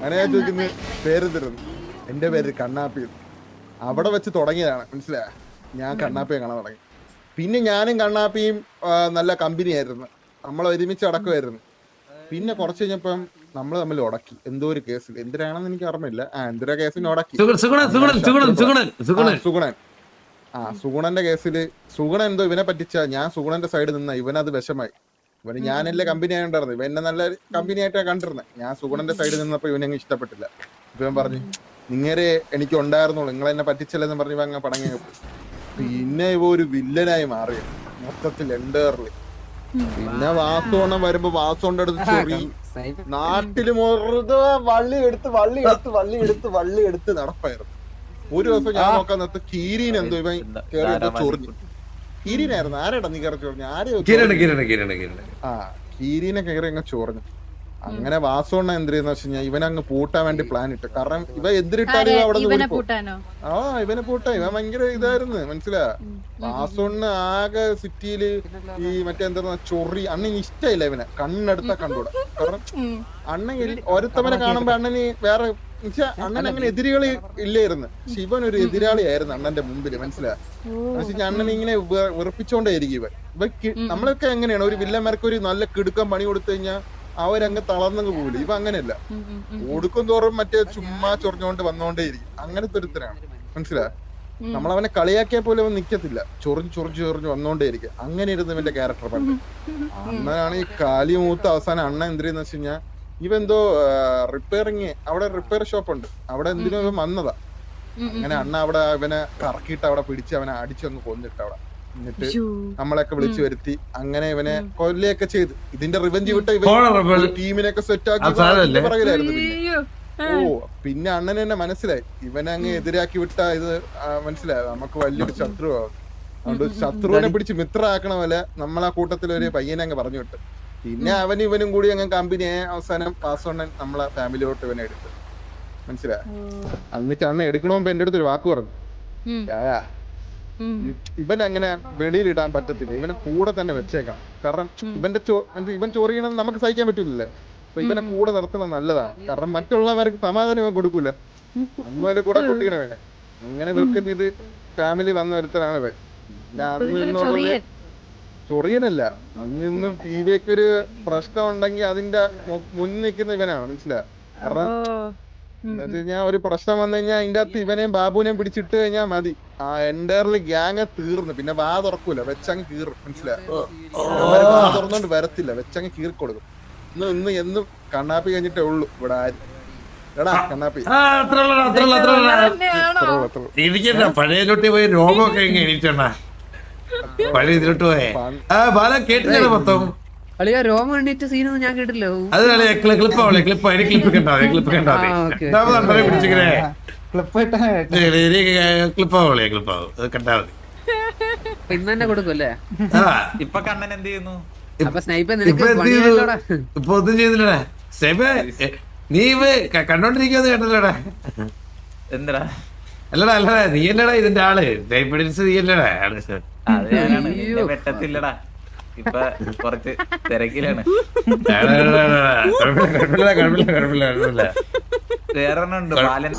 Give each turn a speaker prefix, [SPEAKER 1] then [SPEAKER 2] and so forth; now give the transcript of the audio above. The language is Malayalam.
[SPEAKER 1] അങ്ങനെ ഞാൻ ചോദിക്കുന്നത് പേര് തരുന്നു. എന്റെ പേര് കണ്ണാപ്പി. അവിടെ വെച്ച് തുടങ്ങിയതാണ്, മനസ്സിലായ? ഞാൻ കണ്ണാപ്പിയെ കാണാൻ തുടങ്ങി. പിന്നെ ഞാനും കണ്ണാപ്പിയും നല്ല കമ്പനി ആയിരുന്നു, നമ്മൾ ഒരുമിച്ച് അടക്കുമായിരുന്നു. പിന്നെ കുറച്ച് കഴിഞ്ഞപ്പം നമ്മൾ തമ്മിൽ ഉടക്കി, എന്തോ ഒരു കേസിൽ, എന്തിനാണെന്ന് എനിക്ക് ഓർമ്മയില്ല. എന്തൊരു കേസിന് ഉടക്കി. സുഗുണൻ. സുഗുണന്റെ കേസിൽ സുഗുണൻ എന്തോ ഇവനെ പറ്റിച്ച, ഞാൻ സുഗുണന്റെ സൈഡിൽ നിന്ന, ഇവനത് വിഷമായി. ഇവന് ഞാനല്ലേ കമ്പനി ആയിണ്ടായിരുന്നു, ഇവ എന്നെ നല്ല കമ്പനി ആയിട്ടാണ് കണ്ടിരുന്നത്. ഞാൻ സുഗുണന്റെ സൈഡിൽ നിന്നപ്പോ ഇവനങ്ങ് ഇഷ്ടപ്പെട്ടില്ല. ഇവൻ പറഞ്ഞു, നിങ്ങരെ എനിക്ക് ഉണ്ടായിരുന്നുള്ളൂ, നിങ്ങളെന്നെ പറ്റിച്ചല്ലെന്ന് പറഞ്ഞ് ഇവ അങ്ങ് പടങ്ങി. പിന്നെ ഇവ ഒരു വില്ലനായി മാറി മൊത്തത്തിൽ എൻഡേറിൽ. പിന്നെ വാസോണ്ണം വരുമ്പോ വാസോണ്ട അടുത്ത് ചൊറി, നാട്ടില് വള്ളി എടുത്ത് നടപ്പായിരുന്നു. ഒരു ദിവസം ഞാൻ നോക്കാൻ നേരത്ത് കീരീൻ എന്തോ ഇവൻ കേറിയപ്പോ ചൊറിഞ്ഞു. കീരീനായിരുന്നു. ആരാടാ നീ കയറി ചൊറിഞ്ഞു? കീരീനെ കയറി അങ്ങ് ചൊറിഞ്ഞു. അങ്ങനെ വാസോണ്ണ എന്തിനാന്ന് വെച്ച് കഴിഞ്ഞാൽ ഇവനങ്ങ് പൂട്ടാൻ വേണ്ടി പ്ലാൻ ഇട്ട്. കാരണം ഇവ എതിരിട്ടാലും ഇവ അവിടെ ഇവനെ പൂട്ടാ. ഇവൻ ഭയങ്കര ഇതായിരുന്നു, മനസ്സിലാ? വാസോണ്ണ് ആകെ സിറ്റിയില് ഈ മറ്റെന്താ ചൊറി. അണ്ണന് ഇഷ്ടമില്ല ഇവനെ, കണ്ണെടുത്താ കണ്ടൂടാ. കാരണം അണ്ണൻ ഒരുത്തവനെ കാണുമ്പോ അണ്ണന് വേറെ അണ്ണൻ അങ്ങനെ എതിരുകളി ഇല്ലായിരുന്നു. പക്ഷെ ഇവൻ ഒരു എതിരാളിയായിരുന്നു അണ്ണന്റെ മുമ്പില്, മനസ്സിലാ? അണ്ണൻ ഇങ്ങനെ വെറുപ്പിച്ചോണ്ടേയിരിക്കും ഇവൻ. നമ്മളൊക്കെ എങ്ങനെയാണ് ഒരു വില്ലന്മാർക്ക് ഒരു നല്ല കിടുക്കം പണി കൊടുത്തു കഴിഞ്ഞാൽ അവരങ്ങ് തളർന്നങ്ങ് പോകില്ല. ഇവ അങ്ങനെയല്ല, കൊടുക്കും തോറും മറ്റേ ചുമ്മാ ചൊറിഞ്ഞോണ്ട് വന്നോണ്ടേയിരിക്കും. അങ്ങനത്തെ ഒരുത്തരാണ്, മനസ്സിലാ? നമ്മളവനെ കളിയാക്കിയ പോലെ അവൻ നിക്കത്തില്ല, ചൊറിഞ്ഞു വന്നോണ്ടേയിരിക്കും. അങ്ങനെ ഇരുന്ന് ഇവന്റെ ക്യാരക്ടർ പണ്ട്. അണ്ണനാണ് ഈ കാലി മൂത്ത അവസാനം അണ്ണൻ എന്തിനെന്ന് വെച്ച് കഴിഞ്ഞാൽ ഇവെന്തോ റിപ്പയറിങ്, അവിടെ റിപ്പയർ ഷോപ്പ് ഉണ്ട്, അവിടെ എന്തിനോ ഇവൻ വന്നതാ. അങ്ങനെ അണ്ണ അവിടെ ഇവനെ കറക്കിയിട്ട് അവിടെ പിടിച്ച് അവനെ അടിച്ചൊന്ന് കൊന്നിട്ട് അവിടെ. എന്നിട്ട് നമ്മളെയൊക്കെ വിളിച്ചു വരുത്തി അങ്ങനെ ഇവനെ കൊല്ലുകയൊക്കെ ചെയ്ത്. ഇതിന്റെ റിവെഞ്ച് വിട്ട ഇവൻ ടീമിനൊക്കെ സെറ്റ് ആക്കി പറയലായിരുന്നു. പിന്നെ അണ്ണന് തന്നെ മനസ്സിലായി ഇവനെ അങ്ങ് എതിരാക്കി വിട്ട ഇത് മനസ്സിലായത് നമുക്ക് വലിയൊരു ശത്രുവാകും. അതുകൊണ്ട് ശത്രുവിനെ പിടിച്ച് മിത്ര ആക്കണ പോലെ നമ്മളാ കൂട്ടത്തിൽ ഒരു പയ്യനെ അങ്ങ് പറഞ്ഞു വിട്ടു. പിന്നെ ഇവനും കൂടി അങ്ങ് കമ്പനിയെ അവസാനം പാസ്വണ്ണൻ നമ്മളെ ഫാമിലിയോട്ട് ഇവനെ എടുത്തു, മനസ്സിലായ? എന്നിട്ട് അണ്ണൻ എടുക്കണോമ്പോ എന്റെ അടുത്തൊരു വാക്ക് പറഞ്ഞു, ഇവൻ അങ്ങനെ വെളിയിലിടാൻ പറ്റത്തില്ല, ഇവനെ കൂടെ തന്നെ വെച്ചേക്കാം. കാരണം ഇവൻ ചൊറിയണമെന്ന് നമുക്ക് സഹിക്കാൻ പറ്റില്ലല്ലേ. അപ്പൊ ഇവനെ കൂടെ നിർത്തുന്നത് നല്ലതാണ്. കാരണം മറ്റുള്ളവർക്ക് സമാധാനം ഇവൻ കൊടുക്കൂല, അതുപോലെ കൂടെ കുട്ടികളെ വേണം. അങ്ങനെ വെക്കുന്ന ഇത് ഫാമിലി വന്ന ഒരുത്തരാണ് ഇവൻ. ചൊറിയനല്ല, അന്നിന്നും ടി വിയൊക്കെ ഒരു പ്രശ്നം ഉണ്ടെങ്കിൽ അതിന്റെ മുന്നിൽ നിൽക്കുന്ന ഇവനാണ്, മനസ്സിലാ? കാരണം ഞാൻ ഒരു പ്രശ്നം വന്നു കഴിഞ്ഞാൽ അതിന്റെ അകത്ത് ഇവനെയും ബാബുവിനെയും പിടിച്ചിട്ട് കഴിഞ്ഞാൽ മതി, ആ എൻറ്റയർലി ഗ്യാങ് തീർന്നു. പിന്നെ വാ തുറക്കൂല, വെച്ചങ്ങ് കീറും, മനസ്സിലായി? വാ തുറന്നോണ്ട് വരത്തില്ല, വെച്ചങ്ങ് കീറിക്കൊടുക്കും. ഇന്ന് എന്നും കണ്ണാപ്പി കഴിഞ്ഞിട്ടേ ഉള്ളു ഇവിടെ ആര്. എടാ കണ്ണാപ്പി
[SPEAKER 2] പഴയ ചൊട്ടി പോയി രോഗമൊക്കെ എണീറ്റണ്ണ, പഴയ ഇതിലോട്ട് പോയേ. ബാല കേട്ടില്ല മൊത്തം
[SPEAKER 3] രോമം എണ്ണീറ്റ് സീനൊന്നും ഞാൻ കേട്ടില്ല.
[SPEAKER 2] അത് ക്ലിപ്പ് കണ്ടാ മതി.
[SPEAKER 3] ഇന്ന് തന്നെ കൊടുക്കുമല്ലേ?
[SPEAKER 4] ഇപ്പൊ കണ്ണൻ എന്ത് ചെയ്യുന്നു?
[SPEAKER 3] അപ്പൊ സ്നൈപ്പ്
[SPEAKER 2] ഇപ്പൊ ഒന്നും ചെയ്യുന്നില്ലടാ സ്നൈപ്പ്. നീ കണ്ടോണ്ടിരിക്കുവന്ന് കേട്ടല്ലോടാ.
[SPEAKER 4] എന്താ?
[SPEAKER 2] അല്ലടാ നീ അല്ലടാ ഇതിന്റെ ആള്, സ്നൈപ്പ് നീ അല്ലടാ.
[SPEAKER 4] വെട്ടത്തില്ലടാ, ഇപ്പൊ കൊറച്ച് തിരക്കിലാണ്.
[SPEAKER 2] കുഴപ്പമില്ല
[SPEAKER 4] വേറെ ഉണ്ട് ബാലൻ.